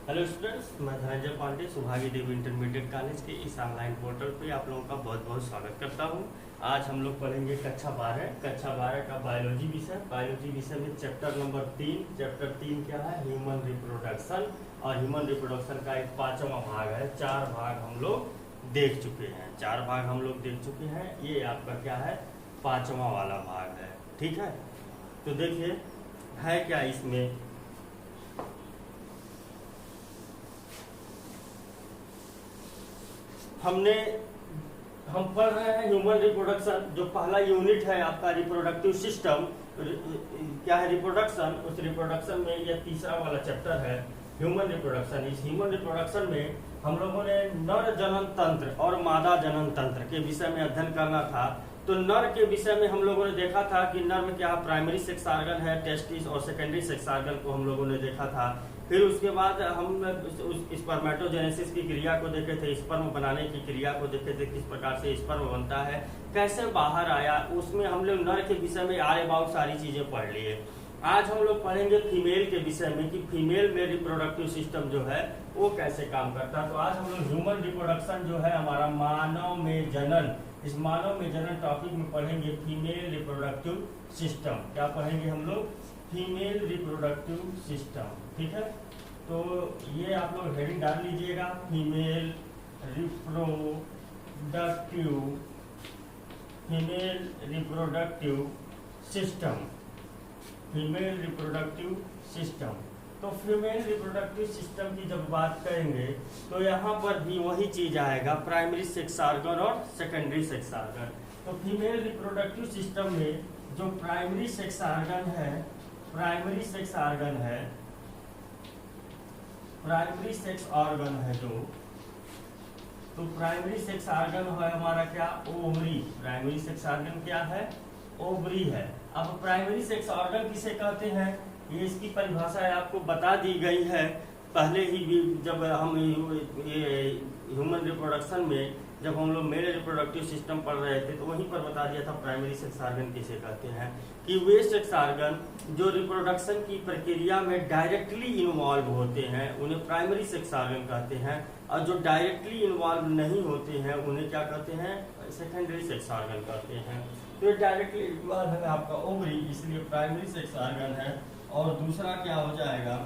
Hello students, मैं धनंजय पांडे सुभागी देवी intermediate college के इस ऑनलाइन पोर्टल पे आप लोगों का बहुत बहुत स्वागत करता हूं। आज हम लोग पढ़ेंगे कक्षा 12 का बायोलॉजी विषय में चैप्टर नंबर 3। चैप्टर 3 क्या है? Human reproduction. और ह्यूमन रिप्रोडक्शन का एक 5वां भाग है। 4 भाग हम लोग देख चुके हैं। ये आपका क्या है? 5वां वाला भाग है। ठीक है, तो देखिए है क्या इसमें। हम पढ़ रहे हैं ह्यूमन रिप्रोडक्शन। जो पहला यूनिट है आपका रिप्रोडक्टिव सिस्टम, क्या है रिप्रोडक्शन। उस रिप्रोडक्शन में यह तीसरा वाला चैप्टर है ह्यूमन रिप्रोडक्शन। इस ह्यूमन रिप्रोडक्शन में हम लोगों ने नर जनन तंत्र और मादा जनन तंत्र के विषय में अध्ययन करना था। तो नर के विषय में हम लोगों ने देखा था कि नर में क्या प्राइमरी सेक्स ऑर्गन है, टेस्टिस, और सेकेंडरी सेक्स ऑर्गन को हम लोगों ने देखा था। फिर उसके बाद हम स्पर्मेटोजेनेसिस की क्रिया को देखे थे, स्पर्म बनाने की क्रिया को देखे थे, किस प्रकार से स्पर्म बनता है, कैसे बाहर आया। उसमें हम लोग नर के विषय में आर अबाउट सारी चीजें पढ़ लिए। आज हम लोग पढ़ेंगे फीमेल के विषय में कि फीमेल में रिप्रोडक्टिव सिस्टम जो है वो कैसे काम करता है। तो आज हम लोग ह्यूमन रिप्रोडक्शन जो है हमारा मानव में जनन, इस मानव में जनन टॉपिक में पढ़ेंगे फीमेल रिप्रोडक्टिव सिस्टम। क्या पढ़ेंगे हम लोग? Female reproductive system. ठीक है, तो ये आप लोग हेडिंग डाल लीजिएगा, female reproductive system. Female reproductive system. तो फीमेल रिप्रोडक्टिव सिस्टम की जब बात करेंगे तो यहाँ पर भी वही चीज आएगा, प्राइमरी सेक्स ऑर्गन और सेकेंडरी सेक्स ऑर्गन। तो फीमेल रिप्रोडक्टिव सिस्टम में जो प्राइमरी सेक्स ऑर्गन है जो, तो प्राइमरी सेक्स ऑर्गन है हमारा क्या? ओवरी। प्राइमरी सेक्स ऑर्गन क्या है? ओवरी है। अब प्राइमरी सेक्स ऑर्गन किसे कहते हैं, ये इसकी परिभाषा आपको बता दी गई है पहले ही भी। जब हम ये ह्यूमन रिप्रोडक्शन में जब हम लोग मेल रिप्रोडक्टिव सिस्टम पढ़ रहे थे तो वहीं पर बता दिया था प्राइमरी सेक्स ऑर्गन किसे कहते हैं, कि वे सेक्स ऑर्गन जो रिप्रोडक्शन की प्रक्रिया में डायरेक्टली इन्वॉल्व होते हैं उन्हें प्राइमरी सेक्स ऑर्गन कहते हैं, और जो डायरेक्टली इन्वॉल्व नहीं होते हैं उन्हें क्या कहते हैं? सेकेंडरी सेक्स ऑर्गन कहते हैं। तो डायरेक्टली इन्वॉल्व है आपका ओवरी, इसलिए प्राइमरी सेक्स ऑर्गन है। और दूसरा क्या हो जाएगा?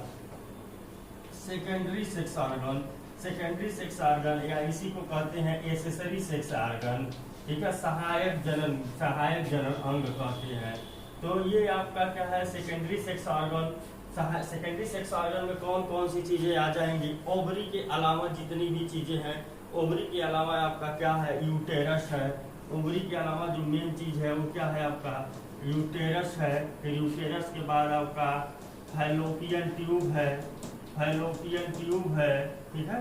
Secondary sex organ. Secondary sex organ या इसी को कहते हैं एसेसरी सेक्स ऑर्गन। ठीक है, सहायक जनन अंग कहते हैं। तो ये आपका क्या है? Secondary sex organ. Secondary sex organ में कौन कौन सी चीजें आ जाएंगी? ओवरी के अलावा जितनी भी चीजें हैं, ओवरी के अलावा आपका क्या है? यूटेरस है। ओवरी के अलावा जो मेन चीज है वो क्या है आपका? यूटेरस है। फिर यूटेरस के बाद आपका फैलोपियन ट्यूब है। ठीक है,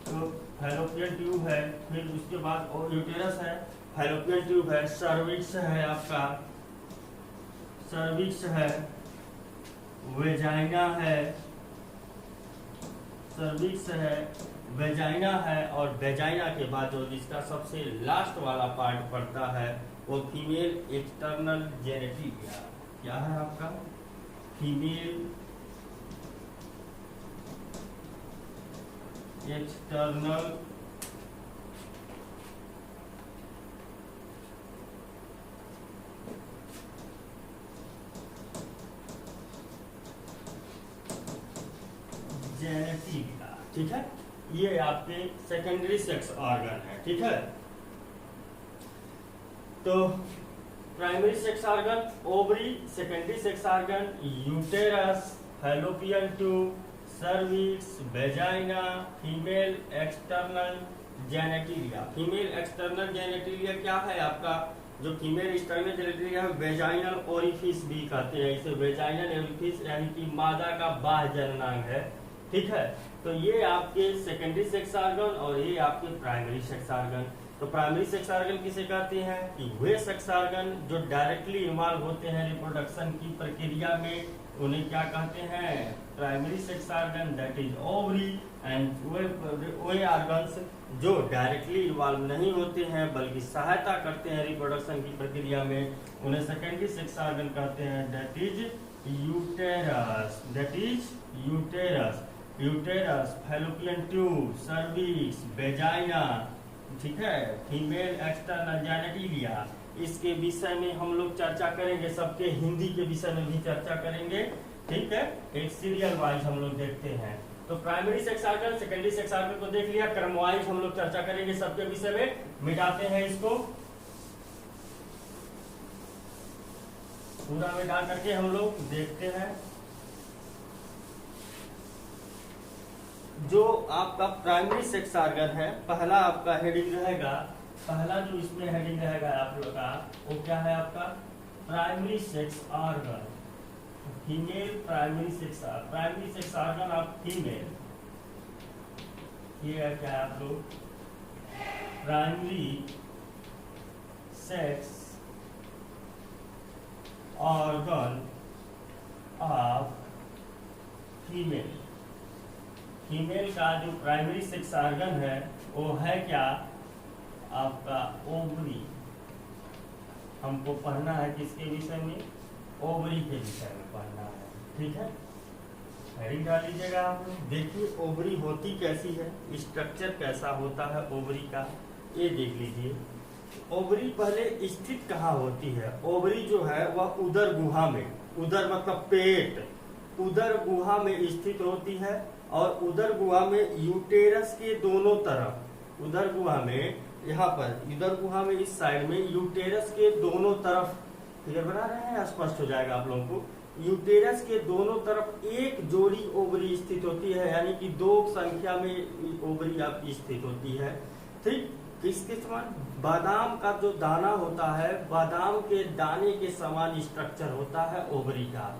तो फैलोपियन ट्यूब है। फिर उसके बाद यूटेरस है, फैलोपियन ट्यूब है, सर्विक्स है आपका, वेजाइना है, और वेजाइना के बाद जो जिसका सबसे लास्ट वाला पार्ट पड़ता है वो फीमेल एक्सटर्नल जेनेटिलिया। क्या है आपका? Female external genitalia. ठीक है, ये आपके सेकेंडरी सेक्स ऑर्गन है। ठीक है, तो primary sex organ ovary, secondary sex organ uterus, fallopian tube, cervix, vagina, female external genitalia. Female external genitalia क्या है आपका? जो फीमेल एक्सटर्नल जेनेटिलिया है वेजाइनल ओरिफिस भी कहते हैं इसे। वेजाइनल ओरिफिस यानी कि मादा का बाह्य जननांग है। ठीक है, तो ये आपके सेकेंडरी सेक्स ऑर्गन और ये आपके प्राइमरी सेक्स ऑर्गन। तो प्राइमरी सेक्स ऑर्गन किसे कहते हैं? कि वे सेक्स ऑर्गन जो डायरेक्टली इन्वॉल्व होते हैं रिप्रोडक्शन की प्रक्रिया में उन्हें क्या कहते हैं? Primary sex organ, that is ovary. And way organs जो डायरेक्टली इन्वॉल्व नहीं होते हैं बल्कि सहायता करते हैं रिप्रोडक्शन की प्रक्रिया में उन्हें सेकेंडरी सेक्स ऑर्गन कहते हैं, that is uterus. Uterus, fallopian tube, cervix, vagina, ठीक है, फीमेल एक्सटर्नल जेनिटलिया, इसके विषय में हम लोग चर्चा करेंगे। सबके हिंदी के विषय में भी चर्चा करेंगे, ठीक है। एक सीरियल वाइज हम लोग देखते हैं। तो primary sex organ, secondary sex organ को देख लिया, क्रम वाइज हम लोग चर्चा करेंगे सबके विषय में। मिटाते हैं इसको, पूरा मिटा करके हम लोग देखते हैं। जो आपका प्राइमरी सेक्स ऑर्गन है, पहला आपका हेडिंग रहेगा, पहला जो इसमें हेडिंग रहेगा आप लोग का, वो क्या है आपका primary sex organ, female primary sex organ of female. ये है क्या आप लोग primary sex organ of female. Female का जो प्राइमरी सेक्स ऑर्गन है वो है क्या आपका ओवरी। हमको पढ़ना है किसके विषय में, ओवरी के विषय में पढ़ना है, ठीक है। हेडिंग डाल लीजिएगा आप लोग। देखिए ओवरी होती कैसी है, स्ट्रक्चर कैसा होता है ओवरी का, ये देख लीजिए। ओवरी पहले स्थित कहाँ होती है, ओवरी जो है वह उदर गुहा में, उदर मतलब पेट, उदर गुहा में स्थित होती है। और उदर गुहा में यूटेरस के दोनों तरफ, उदर गुहा में यहाँ पर, उदर गुहा में इस साइड में यूटेरस के दोनों तरफ, फिगर बना रहे हैं, स्पष्ट हो जाएगा आप लोगों को। यूटेरस के दोनों तरफ एक जोड़ी ओवरी स्थित होती है, यानी कि 2 संख्या में ओवरी आप स्थित होती है, ठीक। किसके समान, बादाम का जो दाना होता है, बादाम के दाने के समान स्ट्रक्चर होता है ओवरी का।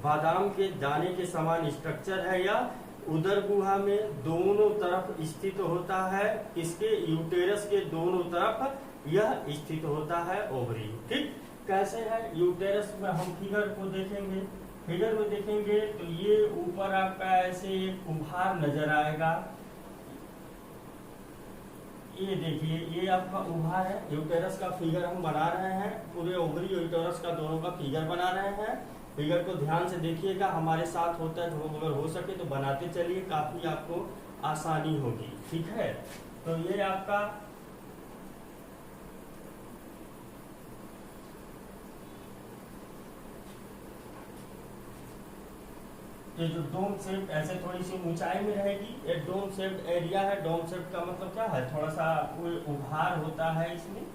बादाम के दाने के समान स्ट्रक्चर है, या उदर गुहा में दोनों तरफ स्थित होता है, इसके यूटेरस के दोनों तरफ यह स्थित होता है ओवरी, ठीक। कैसे है यूटेरस में, हम फिगर को देखेंगे, फिगर में देखेंगे तो ये ऊपर आपका ऐसे एक उभार नजर आएगा, ये देखिए ये आपका उभार है। यूटेरस का फिगर हम बना रहे हैं, पूरे ओवरी यूटेरस का दोनों का फिगर बना रहे हैं। फिगर को ध्यान से देखिएगा, हमारे साथ होता है तो अगर हो सके तो बनाते चलिए, काफी आपको आसानी होगी, ठीक है। तो ये आपका ये जो डोम शेप ऐसे थोड़ी सी ऊंचाई में रहेगी, ये डोम शेप एरिया है। डोम शेप का मतलब क्या है, थोड़ा सा उभार होता है इसमें।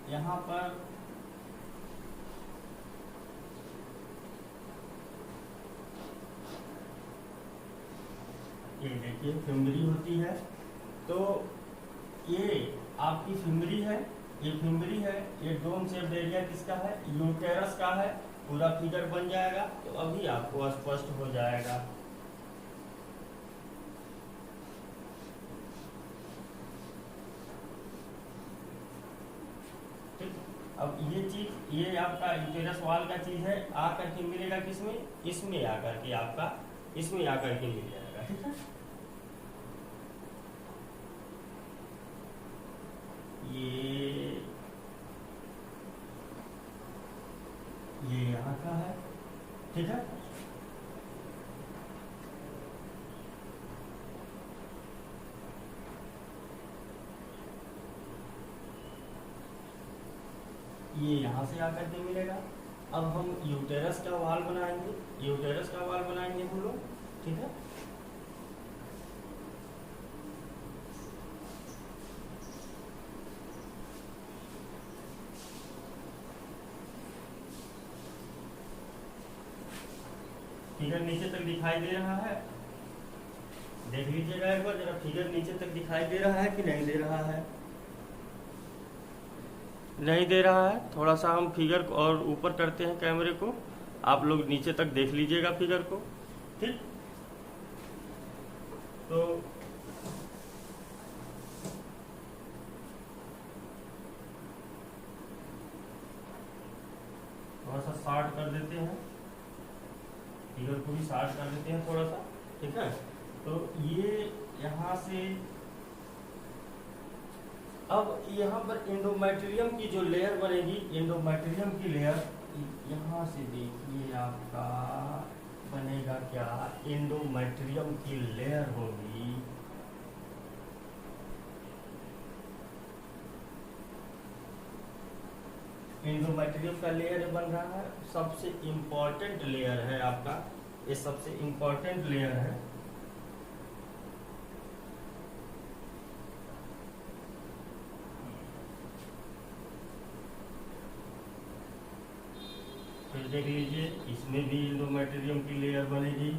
यहाँ पर ये देखिए फिमरी होती है, तो ये आपकी फिमरी है, ये फिमरी है, ये डोम शेप्ड एरिया किसका है, यूटेरस का है। पूरा फिगर बन जाएगा तो अभी आपको स्पष्ट हो जाएगा। अब ये चीज, ये आपका यूटेरस वॉल का चीज है, आकर के मिलेगा किसमें, इसमें आकर के आपका, इसमें आकर के मिल जाएगा, ठीक है। ये यहाँ का है, ठीक है। ये यहाँ से आकर के मिलेगा। अब हम यूटेरस का वाल बनाएंगे, यूटेरस का वाल बनाएंगे हम लोग, ठीक है। फिगर नीचे तक दिखाई दे रहा है, देख लीजिएगा एक बार जरा, फिगर नीचे तक दिखाई दे रहा है कि नहीं दे रहा है, नहीं दे रहा है। थोड़ा सा हम फिगर को और ऊपर करते हैं कैमरे को, आप लोग नीचे तक देख लीजिएगा फिगर को, ठीक। तो थोड़ा सा शॉर्ट कर देते हैं। फिगर को भी शार्ट कर देते हैं थोड़ा सा, ठीक है। तो ये यहाँ से अब यहाँ पर एंडोमेट्रियम की जो लेयर बनेगी, एंडोमेट्रियम की लेयर यहाँ से देखिए आपका बनेगा क्या, एंडोमेट्रियम की लेयर होगी। एंडोमेट्रियम का लेयर बन रहा है, सबसे इम्पोर्टेंट लेयर है आपका, ये सबसे इम्पोर्टेंट लेयर है। फिर देख लीजिए इसमें भी एंडोमेट्रियम की लेयर बनेगी।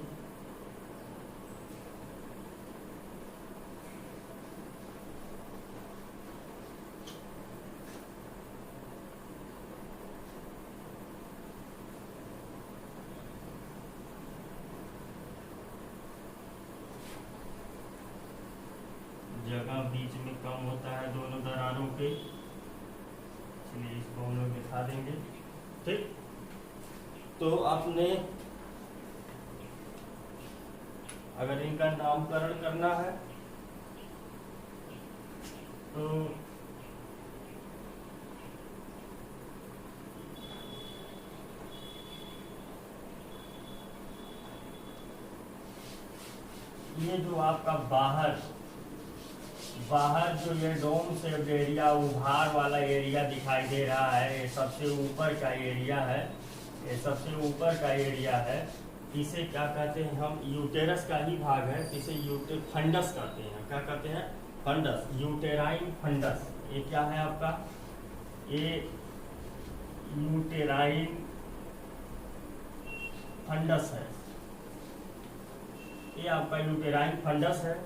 जगह बीच में कम होता है दोनों दरारों के, इसलिए इसको हम लोग दिखा देंगे, ठीक। तो आपने अगर इनका नामकरण करना है तो ये जो आपका बाहर जो ये डोम शेप्ड एरिया, उभार वाला एरिया दिखाई दे रहा है, ये सबसे ऊपर का एरिया है, ये सबसे ऊपर का एरिया है। इसे क्या कहते हैं हम, यूटेरस का ही भाग है, इसे फंडस कहते हैं। क्या कहते हैं? Fundus, uterine fundus. ये क्या है आपका, ये यूटेराइन फंडस है, ये आपका यूटेराइन फंडस है।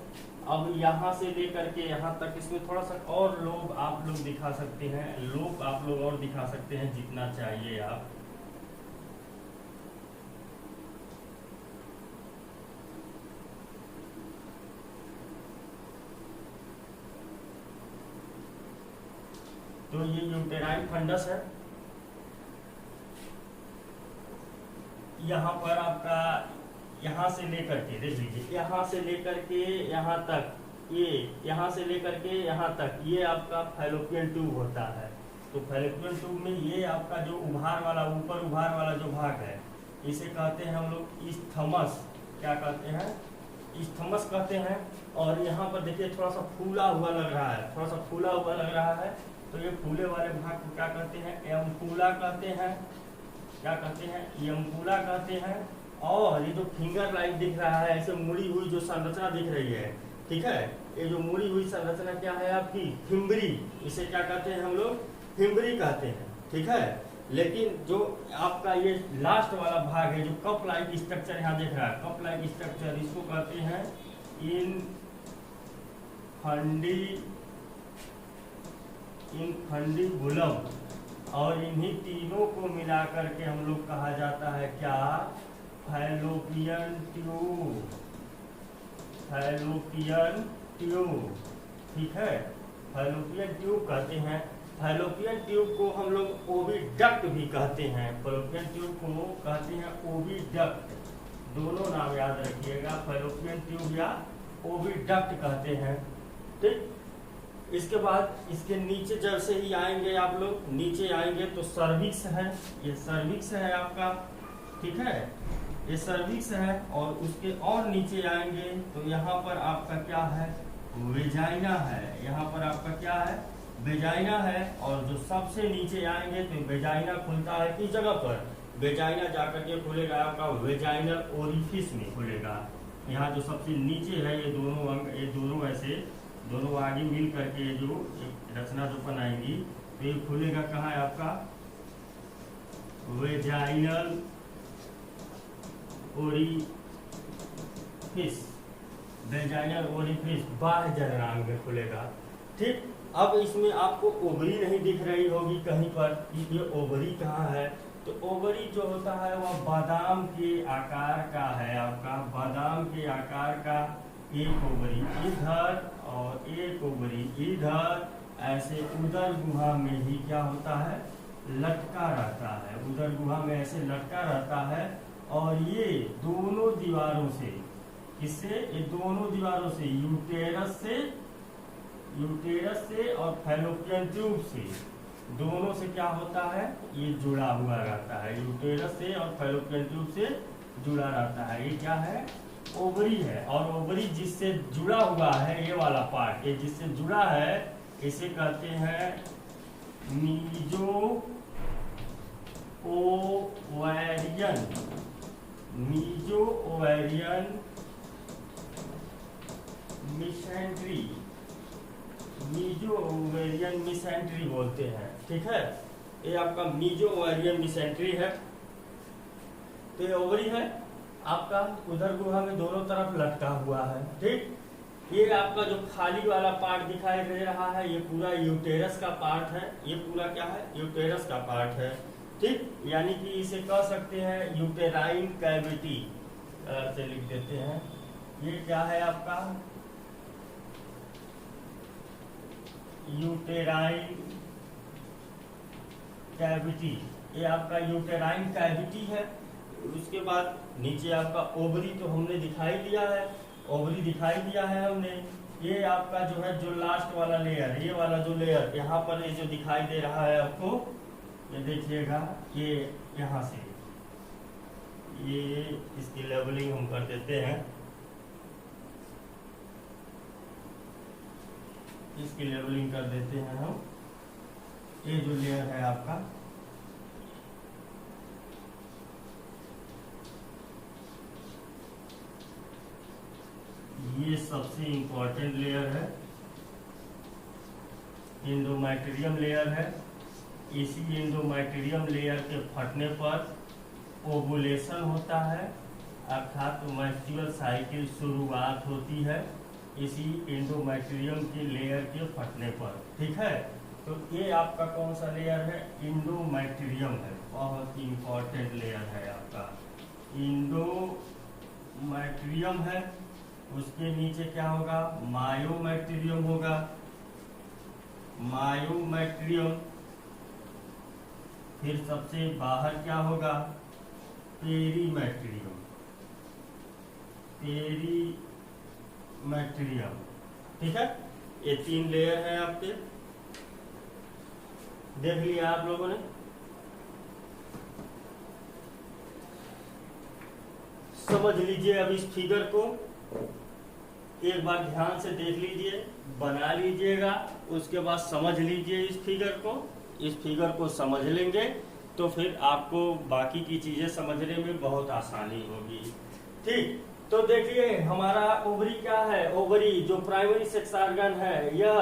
अब यहाँ से लेकर के यहाँ तक इसमें थोड़ा सा और लोब आप लोग दिखा सकते हैं, लोब आप लोग और दिखा सकते हैं जितना चाहिए आप। तो ये यूटेराइन फंडस है। यहाँ पर आपका यहाँ से लेकर के देख लीजिए, यहाँ से लेकर के यहाँ तक, ये यहाँ से लेकर के यहाँ तक ये आपका फैलोपियन ट्यूब होता है। तो फैलोपियन ट्यूब में ये आपका जो उभार वाला, ऊपर उभार वाला जो भाग है, इसे कहते हैं हम लोग इस्थमस। क्या कहते हैं? इस्थमस कहते हैं। और यहाँ पर देखिए थोड़ा सा फूला हुआ लग रहा है, थोड़ा सा फूला हुआ लग रहा है, तो ये फूले वाले भाग को क्या कहते हैं? एम्पुला कहते हैं। क्या कहते हैं? एम्पुला कहते हैं। और ये जो फिंगर लाइक दिख रहा है, ऐसे मुड़ी हुई जो संरचना दिख रही है, ठीक है, ये जो मुड़ी हुई संरचना क्या है आपकी? फिम्बरी। इसे क्या कहते हैं हम लोग? फिम्बरी कहते हैं, ठीक है। लेकिन जो आपका ये लास्ट वाला भाग है, जो कप लाइक स्ट्रक्चर यहाँ दिख रहा है, कप लाइक स्ट्रक्चर, इसको कहते हैं इनफंडिबुलम। और इन्हीं तीनों को मिलाकर के हम लोग कहा जाता है क्या? Fallopian tube. फैलोपियन ट्यूब, ठीक है, फैलोपियन ट्यूब कहते हैं। फैलोपियन ट्यूब को हम लोग ओविडक्ट भी कहते हैं। फैलोपियन ट्यूब को कहते हैं ओविडक्ट। दोनों नाम याद रखिएगा, फैलोपियन ट्यूब या ओविडक्ट कहते हैं, ठीक। इसके बाद इसके नीचे जब से ही आएंगे आप लोग, नीचे आएंगे तो सर्विक्स है, ये सर्विक्स है आपका, ठीक है, ये सर्विक्स है। और उसके और नीचे आएंगे तो यहाँ पर आपका क्या है? वेजाइना है। यहाँ पर आपका क्या है? वेजाइना है। और जो सबसे नीचे आएंगे तो वेजाइना खुलता है किस जगह पर? वेजाइना जाकर के खुलेगा आपका वेजाइनल ओरिफिस में खुलेगा। यहाँ जो सबसे नीचे है, ये दोनों अंग, ये दोनों ऐसे दोनों आगे मिल करके जो एक रचना जो बनाएंगी, तो ये खुलेगा कहाँ है आपका? Vaginal orifice. वेजाइनल ओरिफिस बाह्य जननांग में खुलेगा, ठीक। अब इसमें आपको ओवरी नहीं दिख रही होगी कहीं पर, ये ओवरी कहाँ है? तो ओवरी जो होता है वह बादाम के आकार का है आपका, बादाम के आकार का एक ओवरी इधर और एक ओवरी इधर, ऐसे उदर गुहा में ही क्या होता है? लटका रहता है। उदर गुहा में ऐसे लटका रहता है। और ये दोनों दीवारों से, इससे ये दोनों दीवारों से, यूटेरस से और फैलोपियन ट्यूब से, दोनों से क्या होता है, ये जुड़ा हुआ रहता है। यूटेरस से और फैलोपियन ट्यूब से जुड़ा रहता है। ये क्या है, ओवरी है। और ओवरी जिससे जुड़ा हुआ है, ये वाला पार्ट, ये जिससे जुड़ा है, इसे कहते हैं मीजो ओवेरियन मिसेंट्री बोलते हैं। ठीक है, ये आपका मीजो ओवेरियन मिसेंट्री है। तो ये ओवरी है आपका, उधर गुहा में दोनों तरफ लटका हुआ है। ठीक, ये आपका जो खाली वाला पार्ट दिखाई दे रहा है, ये पूरा यूटेरस का पार्ट है। ये पूरा क्या है, यूटेरस का पार्ट है। ठीक, यानी कि इसे कह सकते हैं यूटेराइन कैविटी से लिख देते हैं। ये क्या है आपका, यूटेराइन कैविटी। ये आपका यूटेराइन कैविटी है। उसके बाद नीचे आपका ओवरी तो हमने दिखाई दिया है, ओवरी दिखाई दिया है हमने। ये आपका जो है, जो लास्ट वाला लेयर, ये वाला जो लेयर यहाँ पर ये जो दिखाई दे रहा है आपको, ये देखिएगा, ये यहाँ से ये इसकी लेवलिंग हम कर देते हैं, इसकी लेवलिंग कर देते हैं हम। ये जो लेयर है आपका, ये सबसे इंपॉर्टेंट लेयर है, एंडोमेट्रियम लेयर है। इसी एंडोमेट्रियम लेयर के फटने पर ओवुलेशन होता है, अर्थात मेंस्ट्रुअल साइकिल शुरुआत होती है इसी एंडोमेट्रियम के लेयर के फटने पर। ठीक है, तो ये आपका कौन सा लेयर है, एंडोमेट्रियम है। बहुत इंपॉर्टेंट लेयर है आपका, एंडोमेट्रियम है। उसके नीचे क्या होगा, मायोमेट्रियम होगा, मायोमेट्रियम। फिर सबसे बाहर क्या होगा, पेरीमेट्रियम, पेरीमेट्रियम। ठीक है, ये 3 लेयर हैं आपके, देख लिया आप लोगों ने। समझ लीजिए अब इस फिगर को, एक बार ध्यान से देख लीजिए, बना लीजिएगा, उसके बाद समझ लीजिए इस फिगर को। इस फिगर को समझ लेंगे तो फिर आपको बाकी की चीजें समझने में बहुत आसानी होगी। ठीक, तो देखिए हमारा ओवरी क्या है, ओवरी जो प्राइमरी सेक्स ऑर्गन है, यह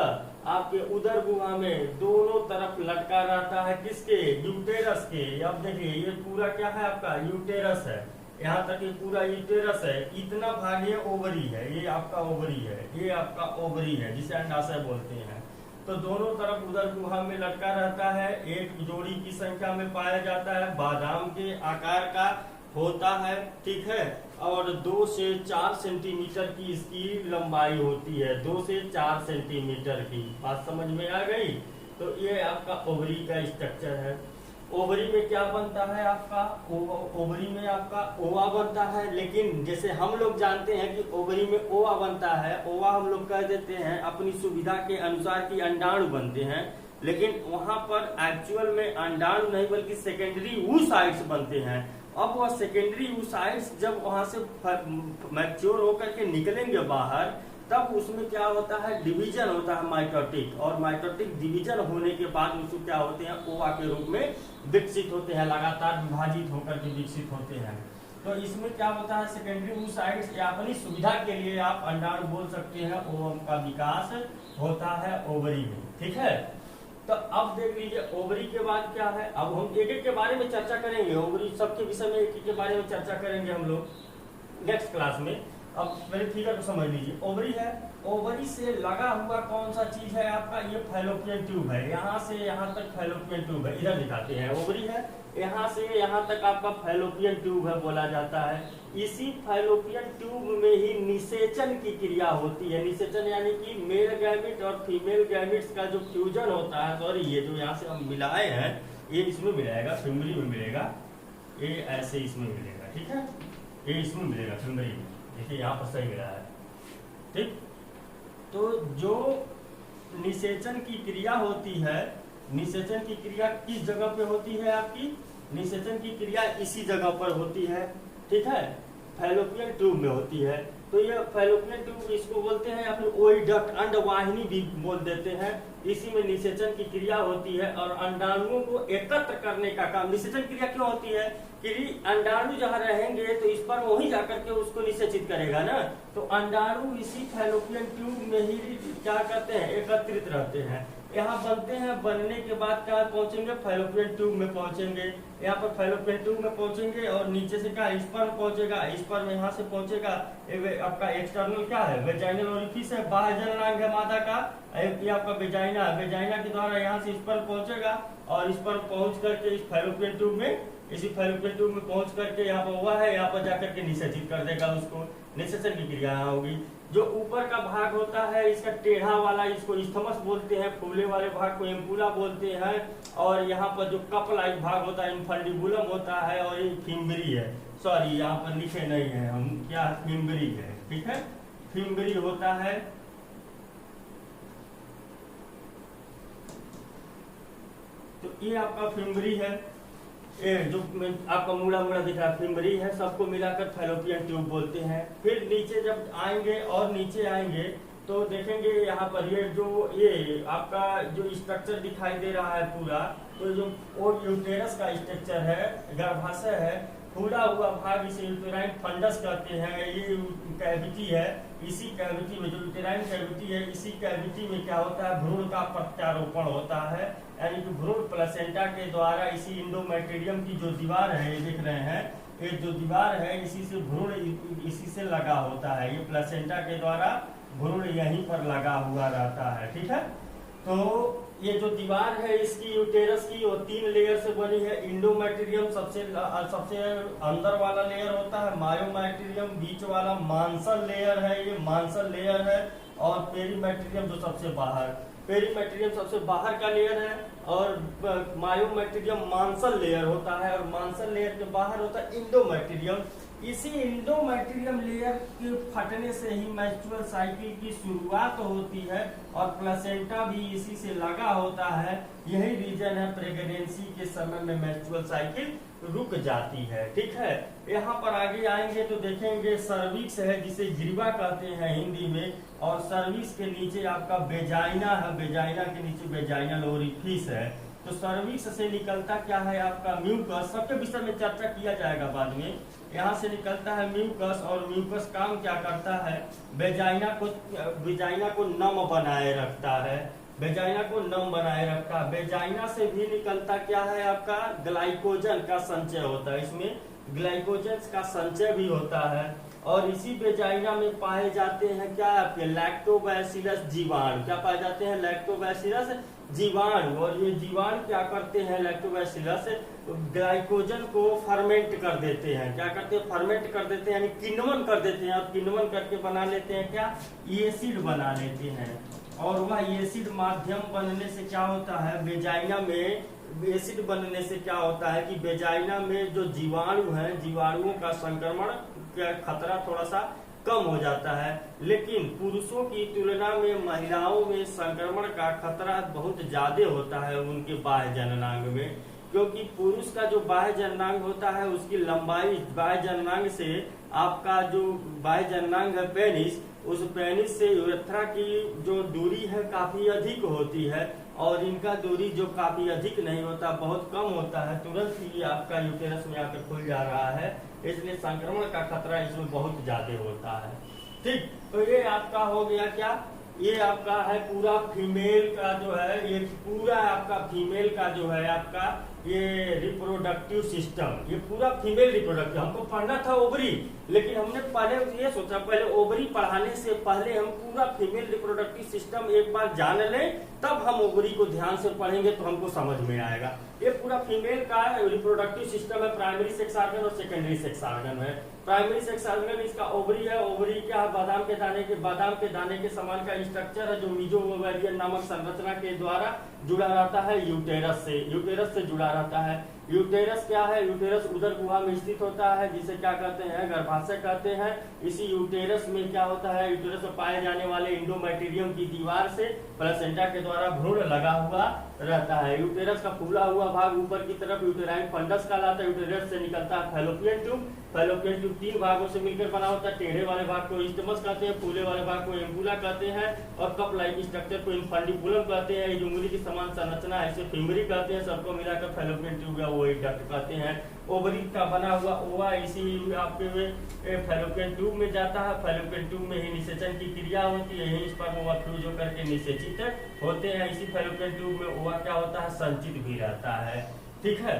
आपके उदर गुहा में दोनों तरफ लटका रहता है। किसके, यूटेरस के। अब देखिए ये पूरा क्या है आपका, यूटेरस है, यहाँ तक ये पूरा यूटेरस है। इतना भाग ये ओवरी है, ये आपका ओवरी है, ये आपका ओवरी है, जिसे अंडाशय बोलते हैं। तो दोनों तरफ उदर गुहा में लटका रहता है, एक जोड़ी की संख्या में पाया जाता है, बादाम के आकार का होता है। ठीक है, और 2 से 4 सेंटीमीटर की इसकी लंबाई होती है, 2 से 4 सेंटीमीटर की। बात समझ में आ गई। तो ये आपका ओवरी का स्ट्रक्चर है। ओवरी में क्या बनता है आपका, ओवरी में आपका ओवा बनता है। लेकिन जैसे हम लोग जानते हैं कि ओवरी में ओवा बनता है, ओवा हम लोग कह देते हैं अपनी सुविधा के अनुसार कि अंडाणु बनते हैं, लेकिन वहां पर एक्चुअल में अंडाणु नहीं बल्कि सेकेंडरी oocytes बनते हैं। अब वह सेकेंडरी oocytes जब वहां से मैच्योर होकर के निकलेंगे बाहर, तब उसमें क्या होता है, डिवीजन होता है माइटोटिक, और माइटोटिक डिवीजन होने के बाद उसको क्या होते हैं, ओवा के रूप में विकसित होते हैं, लगातार विभाजित होकर के विकसित होते हैं। तो इसमें क्या होता है, सेकेंडरी oocytes या अपनी सुविधा के लिए आप अंडाणु बोल सकते हैं, ओवम का विकास होता है ओवरी में। ठीक है, तो अब देख लीजिए ओवरी के बाद क्या है। अब हम एक एक के बारे में चर्चा करेंगे, ओवरी सबके विषय में एक एक के बारे में चर्चा करेंगे हम लोग नेक्स्ट क्लास में। अब मेरे फिगर को समझ लीजिए, ओवरी है, ओवरी से लगा हुआ कौन सा चीज है आपका, ये फैलोपियन ट्यूब है। यहाँ से यहाँ तक फैलोपियन ट्यूब है, इधर दिखाते हैं, ओवरी है, यहाँ से यहाँ तक आपका फैलोपियन ट्यूब है बोला जाता है। इसी फैलोपियन ट्यूब में ही निषेचन की क्रिया होती है। निषेचन यानी कि मेल गैमेट और फीमेल गैमेट्स का जो फ्यूजन होता है, सॉरी ये जो यहाँ से हम मिलाए हैं, ये इसमें मिलाएगा, फिमरी में मिलेगा, ये ऐसे इसमें मिलेगा, ठीक है, ये इसमें मिलेगा फिम्बरी में, देखिए यहाँ पर सही मिला है, ठीक। तो जो निषेचन की क्रिया होती है, निषेचन की क्रिया किस जगह पे होती है आपकी, निषेचन की क्रिया इसी जगह पर होती है, ठीक है, फैलोपियन ट्यूब में होती है। तो ये फैलोपियन ट्यूब इसको बोलते हैं या फिर ओइडक्ट, अंडवाहिनी भी बोल देते हैं। इसी में निषेचन की क्रिया होती है और अंडाणुओं को एकत्र करने का काम, निषेचन क्रिया क्यों होती है कि अंडाणु जहाँ रहेंगे तो इस पर वहीं जाकर के उसको निषेचित करेगा ना, तो अंडाणु इसी फैलोपियन ट्यूब में ही क्या करते हैं, एकत्रित रहते हैं। यहाँ बनते हैं, बनने के बाद क्या पहुंचेंगे, फैलोपियन ट्यूब में पहुंचेंगे। यहाँ पर फैलोपियन ट्यूब में पहुंचेंगे और नीचे से क्या स्पर्म पहुंचेगा, स्पर्म यहाँ से पहुंचेगा। आपका एक्सटर्नल क्या है, वेजाइनल ओरिफिस है, बाह्य जननांग है मादा का, ये आपका वेजाइना है, वेजाइना के द्वारा यहाँ से स्पर्म पहुंचेगा और स्पर्म पहुंच करके इस फैलोपियन ट्यूब में, इसी फैलोपियन ट्यूब में पहुंच करके यहाँ पर हुआ है, यहाँ पर जाकर के निषेचित कर देगा उसको, निषेचन की क्रिया यहाँ होगी। जो ऊपर का भाग होता है इसका टेढ़ा वाला, इसको इस्थमस बोलते हैं, फूले वाले भाग को एम्पुला बोलते हैं, और यहाँ पर जो कप लाइक भाग होता है इन्फंडिबुलम होता है, और ये फिम्बरी है, सॉरी यहाँ पर लिखे नहीं है हम, क्या फिम्बरी है, ठीक है, फिम्बरी होता है। तो ये आपका फिम्बरी है, ये जो आपका मुड़ा मुड़ा दिख रहा है फिम्बरी है, सबको मिलाकर फैलोपियन ट्यूब बोलते हैं। फिर नीचे जब आएंगे और नीचे आएंगे तो देखेंगे यहाँ पर ये आपका जो स्ट्रक्चर दिखाई दे रहा है पूरा, तो जो और यूटेरस का स्ट्रक्चर है, गर्भाशय है, फूला हुआ भाग इसे यूटेराइन फंडस कहते हैं। ये कैविटी है, इसी कैविटी में जो यूटेराइन कैविटी है, इसी कैविटी में क्या होता है, भ्रूण का प्रत्यारोपण होता है, यानी कि भ्रूण प्लेसेंटा के द्वारा इसी इंडोमेट्रियम की जो दीवार है, ये देख रहे हैं, ये जो दीवार है इसी से भ्रूण इसी से लगा होता है, ये प्लेसेंटा के द्वारा भ्रूण यहीं पर लगा हुआ रहता है, ठीक है। तो ये जो दीवार है इसकी यूटेरस की, वो 3 लेयर से बनी है। इंडोमेट्रियम सबसे अंदर वाला लेयर होता है, मायोमेट्रियम बीच वाला मांसल लेयर है, ये मांसल लेयर है, और पेरीमेट्रियम जो सबसे बाहर, पेरीमेट्रियम सबसे बाहर का लेयर है, और मायोमेट्रियम मांसल लेयर होता है, और मांसल लेयर के बाहर होता है इंडोमेट्रियम। इसी इंडोमेट्रियम लेयर के फटने से ही मेंस्ट्रुअल साइकिल की शुरुआत होती है, और प्लेसेंटा भी इसी से लगा होता है। यही रीजन है प्रेगनेंसी के समय में मेंस्ट्रुअल साइकिल रुक जाती है, ठीक है। यहाँ पर आगे आएंगे तो देखेंगे सर्विक्स है, जिसे ग्रीवा कहते हैं हिंदी में, और सर्विक्स के नीचे आपका वेजाइना है, वेजाइना के नीचे वेजाइनल ओरिफिस है। तो सर्विक्स से निकलता क्या है आपका म्यूकस, सबके विषय में चर्चा किया जाएगा बाद में। यहाँ से निकलता है म्यूकस, और म्यूकस काम क्या करता है, वेजाइना को नम बनाए रखता है, वेजाइना को नम बनाए रखता है। वेजाइना से भी निकलता क्या है आपका, ग्लाइकोजन का संचय होता है, इसमें ग्लाइकोजन का संचय भी होता है, और इसी वेजाइना में पाए जाते हैं क्या आपके लैक्टोबैसिलस जीवाणु, क्या पाए जाते हैं, लैक्टोबैसिलस जीवाणु। और ये जीवाणु क्या करते हैं, लैक्टोबैसिलस ग्लाइकोजन को फर्मेंट कर देते हैं, क्या करते हैं, फर्मेंट कर देते हैं, यानी किण्वन कर देते हैं, और किण्वन करके बना लेते हैं क्या, एसिड बना लेते हैं। और वह एसिड माध्यम बनने से क्या होता है, वेजाइना में एसिड बनने से क्या होता है कि वेजाइना में जो जीवाणु हैं, जीवाणुओं का संक्रमण का खतरा थोड़ा सा कम हो जाता है। लेकिन पुरुषों की तुलना में महिलाओं में संक्रमण का खतरा बहुत ज्यादा होता है उनके बाह्य जननांग में, क्योंकि पुरुष का जो बाह्य जननांग होता है उसकी लंबाई बाह्य जननांग से आपका जो बाह्य जननांग है पेनिस, उस पेनिस से यूरेथ्रा की जो दूरी है काफी अधिक होती है, और इनका दूरी जो काफी अधिक नहीं होता, बहुत कम होता है, तुरंत ही आपका यूटेरस में आकर खुल जा रहा है, इसलिए संक्रमण का खतरा इसमें बहुत ज्यादा होता है, ठीक। तो ये आपका हो गया क्या, ये आपका है पूरा फीमेल का जो है, ये पूरा आपका फीमेल का जो है आपका ये रिप्रोडक्टिव सिस्टम, ये पूरा फीमेल रिप्रोडक्टिव। हमको पढ़ना था ओवरी, लेकिन हमने पहले ये सोचा पहले ओवरी पढ़ाने से पहले हम पूरा फीमेल रिप्रोडक्टिव सिस्टम एक बार जान लें, तब हम ओवरी को ध्यान से पढ़ेंगे तो हमको समझ में आएगा। ये पूरा फीमेल का रिप्रोडक्टिव सिस्टम है, प्राइमरी सेक्स ऑर्गन और सेकेंडरी सेक्स ऑर्गन है। प्राइमरी सेक्स ऑर्गन इसका ओवरी है। ओवरी क्या है, बादाम के दाने के समान का स्ट्रक्चर है जो मीजोओवेरियन नामक संरचना के द्वारा जुड़ा रहता है यूटेरस से जुड़ा रहता है। यूटेरस क्या है, यूटेरस उदर गुहा में स्थित होता है जिसे क्या कहते हैं, गर्भाशय कहते हैं। इसी यूटेरस में क्या होता है, यूटेरस में पाए जाने वाले इंडोमेटेरियम की दीवार से प्लेसेंटा के द्वारा भ्रूण लगा हुआ रहता है। यूटेरस का फूला हुआ भाग ऊपर की तरफ यूटेराइन फंडस कहलाता है। यूटेरस से निकलता है फैलोपियन ट्यूब। फैलोपियन ट्यूब 3 भागों से मिलकर बना होता है। टेढ़े वाले भाग को स्टमस कहते हैं, फूले वाले भाग को एम्बुला कहते हैं और कप लाइक स्ट्रक्चर को इनफंडिबुलम कहते हैं। ये उंगली की समान संरचना है, इसे फिमरी कहते हैं। सबको मिलाकर फैलोपियन ट्यूब या ओवी डक्ट कहते हैं। ओवरी का बना हुआ ओवा इसी आपके फैलोपियन ट्यूब में जाता है। फैलोपियन ट्यूब में ही निषेचन की क्रिया होती है, यही स्पर्म ओवा फ्यूज होकर के निषेचित होते हैं। इसी फैलोपियन ट्यूब में ओवा क्या होता है, संचित भी रहता है। ठीक है,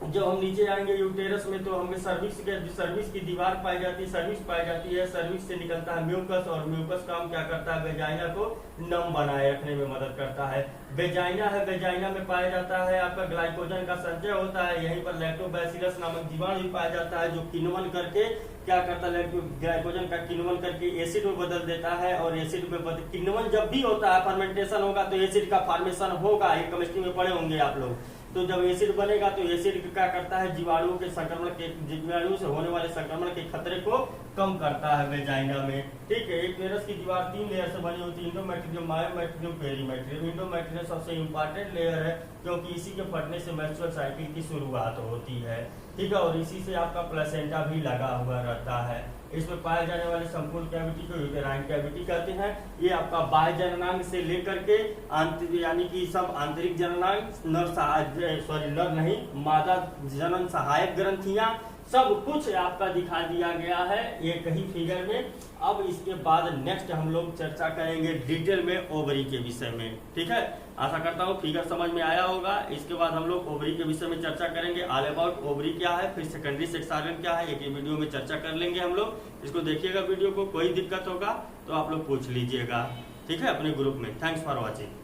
जब हम नीचे आएंगे यूटेरस में तो हमें सर्विक्स की दीवार पाई जाती है, सर्विक्स पाई जाती है। सर्विक्स से निकलता है म्यूकस और म्यूकस काम क्या करता है, वेजाइना को नम बनाए रखने में मदद करता है। वेजाइना है, वेजाइना में पाया जाता है आपका ग्लाइकोजन का संचय होता है। यहीं पर लैक्टोबैसिलस नामक जीवाणु भी पाया जाता है जो किण्वन करके क्या करता है, ग्लाइकोजन का किण्वन करके एसिड में बदल देता है। और एसिड में किण्वन जब भी होता है, फर्मेंटेशन होगा तो एसिड का फॉर्मेशन होगा। ये केमिस्ट्री में पढ़े होंगे आप लोग। तो जब एसिड बनेगा तो एसिड क्या करता है, जीवाणुओं के संक्रमण के जीवाणु से होने वाले संक्रमण के खतरे को कम करता है वेजाइना में। ठीक है, यूटेरस की दीवार 3 लेयर से बनी होती है, इंडोमेट्रियम, मायोमेट्रियम, पेरीमेट्रियम। इंडोमेट्रियम सबसे इंपॉर्टेंट लेयर है क्योंकि इसी के फटने से मेंस्ट्रुअल साइकिल की शुरुआत होती है। ठीक है, और इसी से आपका प्लेसेंटा भी लगा हुआ रहता है। इसमें पाए जाने वाले संपूर्ण कैविटी को यूटेराइन कैविटी कहते हैं। ये आपका बाह्य जननांग से लेकर के यानी कि सब आंतरिक जननांग, नर नहीं, मादा जनन सहायक ग्रंथियां, सब कुछ आपका दिखा दिया गया है एक ही फिगर में। अब इसके बाद नेक्स्ट हम लोग चर्चा करेंगे डिटेल में ओवरी के विषय में। ठीक है, आशा करता हूँ फिगर समझ में आया होगा। इसके बाद हम लोग ओवरी के विषय में चर्चा करेंगे। ऑल अबाउट ओवरी क्या है, फिर सेकेंडरी सेक्स ऑर्गन क्या है, एक ही वीडियो में चर्चा कर लेंगे हम लोग। इसको देखिएगा वीडियो को, कोई दिक्कत होगा तो आप लोग पूछ लीजिएगा। ठीक है, अपने ग्रुप में। Thanks for watching.